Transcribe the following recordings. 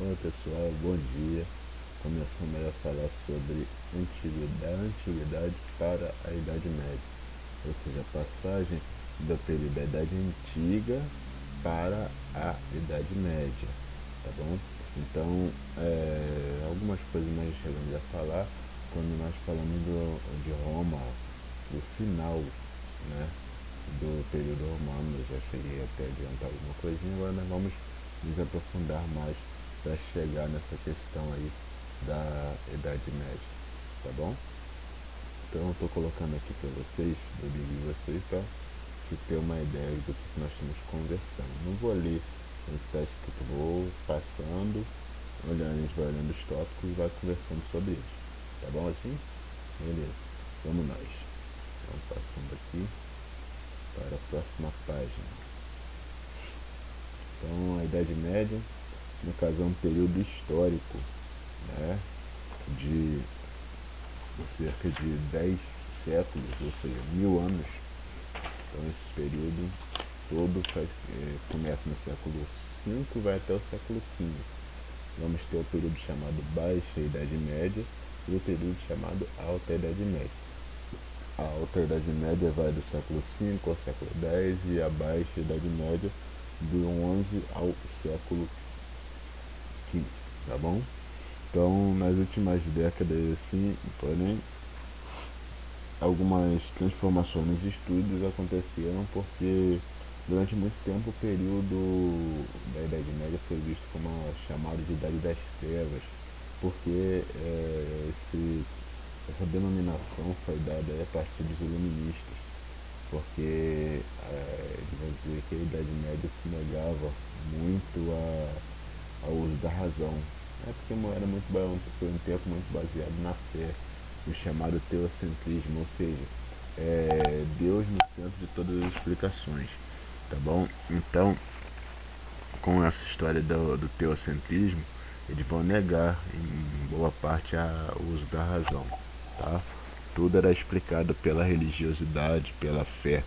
Oi pessoal, bom dia. Começando a falar sobre antiguidade para a Idade Média, ou seja, a passagem do período da Idade Antiga para a Idade Média, tá bom? Então, algumas coisas nós chegamos a falar quando nós falamos de Roma, o final, né, do período romano. Eu já cheguei até a adiantar alguma coisinha, agora nós vamos nos aprofundar mais para chegar nessa questão aí da Idade Média, tá bom? Então eu estou colocando aqui para vocês, do livro de vocês, para se ter uma ideia do que nós estamos conversando. Não vou ler o que está escrito, vou passando, olhando, a gente vai olhando os tópicos e vai conversando sobre eles, tá bom assim? Beleza, vamos nós. Vamos passando aqui para a próxima página. Então a Idade Média, no caso, é um período histórico, né, de cerca de 10 séculos, ou seja, 1000 anos. Então esse período todo começa no século V e vai até o século XV. Vamos ter o período chamado Baixa Idade Média e o período chamado Alta Idade Média. A Alta Idade Média vai do século V ao século X e a Baixa Idade Média do XI ao século XV, tá bom? Então, nas últimas décadas, assim, porém, algumas transformações nos estudos aconteceram porque durante muito tempo o período da Idade Média foi visto como a chamada de Idade das Trevas, porque essa denominação foi dada a partir dos iluministas, porque vai dizer que a Idade Média se negava muito ao uso da razão, porque era foi um tempo muito baseado na fé, o chamado teocentrismo, ou seja, Deus no centro de todas as explicações, tá bom? Então, com essa história do teocentrismo, eles vão negar em boa parte o uso da razão, tá? Tudo era explicado pela religiosidade, pela fé.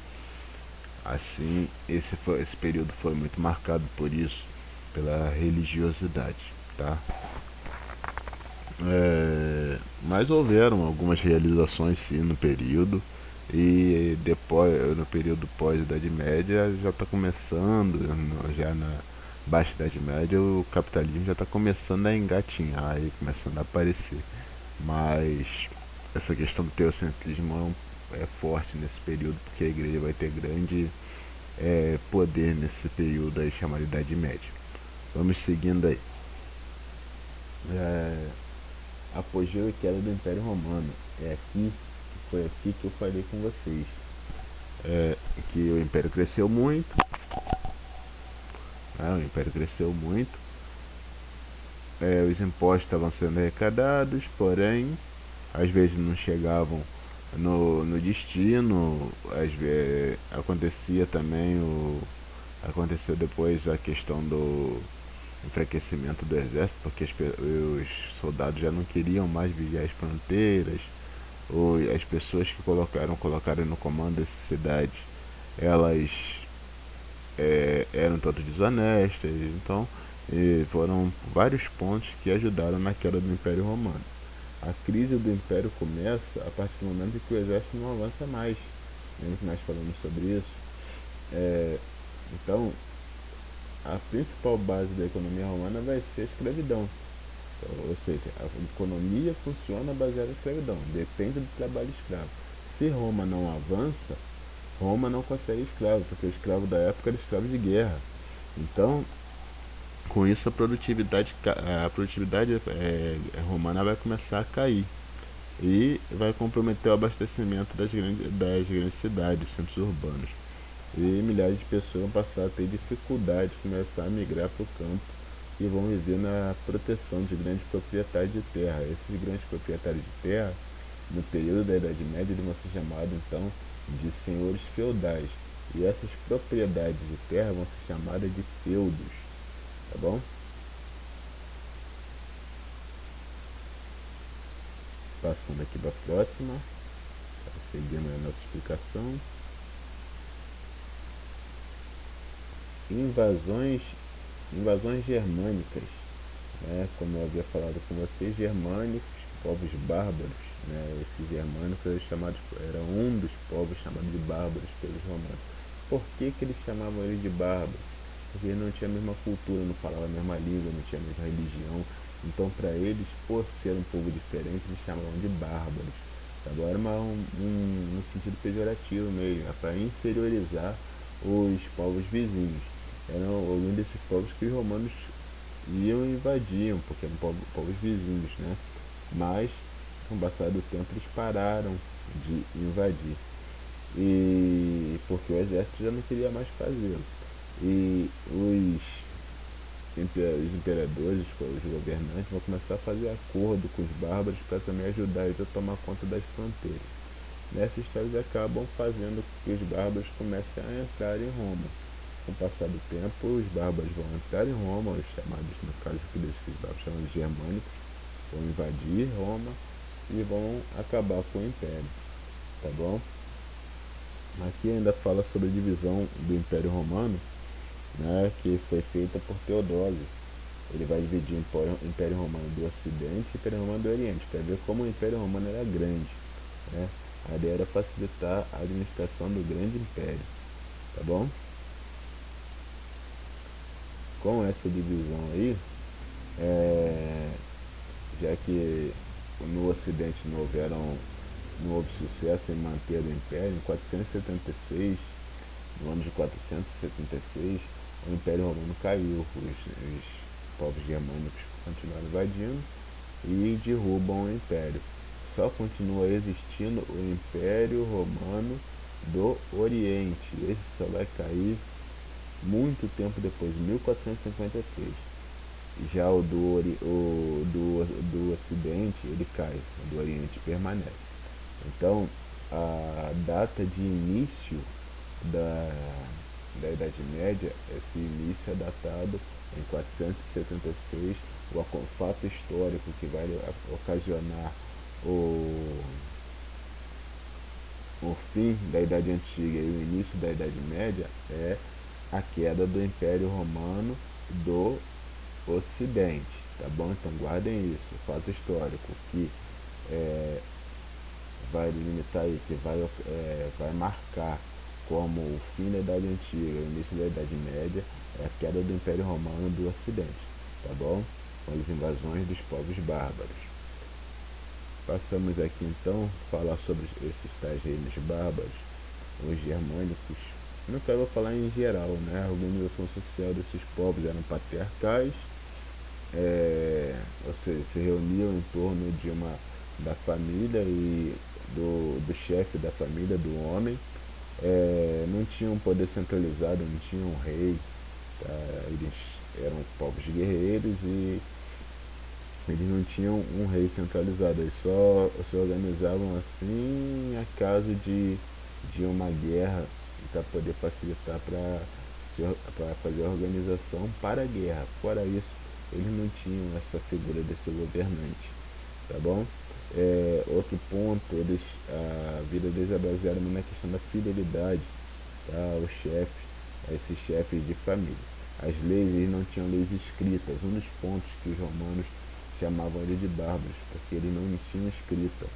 Assim, esse período foi muito marcado por isso, pela religiosidade, tá? Mas houveram algumas realizações sim no período, e depois, no período pós-Idade Média, já está começando, já na Baixa Idade Média, o capitalismo já está começando a engatinhar e começando a aparecer. Mas essa questão do teocentrismo é forte nesse período, porque a igreja vai ter grande poder nesse período aí chamado Idade Média. Vamos seguindo aí. É, Apogeu e queda do Império Romano. Foi aqui que eu falei com vocês. Que o Império cresceu muito, né? O Império cresceu muito. Os impostos estavam sendo arrecadados, porém, às vezes não chegavam no destino. Acontecia também aconteceu depois a questão do enfraquecimento do exército, porque os soldados já não queriam mais vigiar as fronteiras, ou as pessoas que colocaram no comando dessa cidade, elas eram todas desonestas. Então foram vários pontos que ajudaram na queda do Império Romano. A crise do Império começa a partir do momento em que o exército não avança mais. Lembra que nós falamos sobre isso? Então, a principal base da economia romana vai ser a escravidão. Então, ou seja, a economia funciona baseada na escravidão, depende do trabalho escravo. Se Roma não avança, Roma não consegue escravo, porque o escravo da época era escravo de guerra. Então, com isso a produtividade romana vai começar a cair e vai comprometer o abastecimento das grandes cidades, centros urbanos. E milhares de pessoas vão passar a ter dificuldade de começar a migrar para o campo e vão viver na proteção de grandes proprietários de terra. Esses grandes proprietários de terra, no período da Idade Média, eles vão ser chamados então de senhores feudais. E essas propriedades de terra vão ser chamadas de feudos, tá bom? Passando aqui para a próxima, seguindo a nossa explicação. Invasões germânicas. né, como eu havia falado com vocês, germânicos, povos bárbaros, né, esses germânicos eram um dos povos chamados de bárbaros pelos romanos. Por que, que eles chamavam eles de bárbaros? Porque eles não tinham a mesma cultura, não falavam a mesma língua, não tinham a mesma religião. Então, para eles, por ser um povo diferente, eles chamavam de bárbaros. Agora, no sentido pejorativo mesmo, é para inferiorizar os povos vizinhos. Eram alguns desses povos que os romanos iam e invadiam, porque eram povos vizinhos, né? Mas, com o passar do tempo, eles pararam de invadir. E porque o exército já não queria mais fazê-lo. E os imperadores, os governantes, vão começar a fazer acordo com os bárbaros para também ajudar eles a tomar conta das fronteiras. Nessa história eles acabam fazendo com que os bárbaros comecem a entrar em Roma. Com o passar do tempo, os bárbaros vão entrar em Roma, os chamados, no caso aqui desses bárbaros chamados germânicos, vão invadir Roma e vão acabar com o Império, tá bom? Aqui ainda fala sobre a divisão do Império Romano, né, que foi feita por Teodósio. Ele vai dividir o Império Romano do Ocidente e o Império Romano do Oriente, para ver como o Império Romano era grande, né? A ideia era facilitar a administração do grande império, tá bom? Com essa divisão aí, é, já que no Ocidente não houve sucesso em manter o Império, em 476, no ano de 476, o Império Romano caiu, os povos germânicos continuaram invadindo e derrubam o Império. Só continua existindo o Império Romano do Oriente. Esse só vai cair muito tempo depois, 1453. Já do Ocidente, ele cai, o do Oriente permanece. Então, a data de início da, da Idade Média, esse início é datado em 476, o fato histórico que vai ocasionar o, o fim da Idade Antiga e o início da Idade Média é a queda do Império Romano do Ocidente, tá bom? Então guardem isso, fato histórico que é, vai limitar aí, que vai marcar como o fim da Idade Antiga e o início da Idade Média é a queda do Império Romano do Ocidente, tá bom? Com as invasões dos povos bárbaros. Passamos aqui então a falar sobre esses tais reinos bárbaros, os germânicos. Não quero falar em geral, né? A organização social desses povos eram patriarcais, ou seja, se reuniam em torno da família e do chefe da família, do homem. Não tinham um poder centralizado, não tinham um rei, tá? Eles eram povos guerreiros e eles não tinham um rei centralizado, eles só se organizavam assim a caso de uma guerra para poder facilitar para fazer a organização para a guerra. Fora isso, eles não tinham essa figura desse governante, tá bom? Outro ponto, a vida deles é baseada na questão da fidelidade, tá? O chefe, a esses chefes de família. As leis, eles não tinham leis escritas, um dos pontos que os romanos chamavam ele de bárbaros, porque eles não tinham escrita.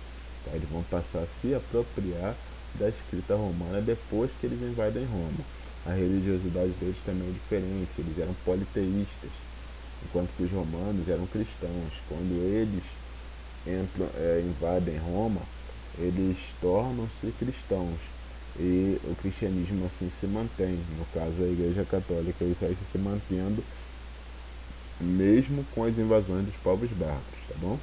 Tá? Eles vão passar a se apropriar da escrita romana depois que eles invadem Roma. A religiosidade deles também é diferente, eles eram politeístas, enquanto que os romanos eram cristãos. Quando eles invadem Roma, eles tornam-se cristãos e o cristianismo assim se mantém. No caso, a Igreja Católica, isso aí se mantendo mesmo com as invasões dos povos bárbaros, tá bom?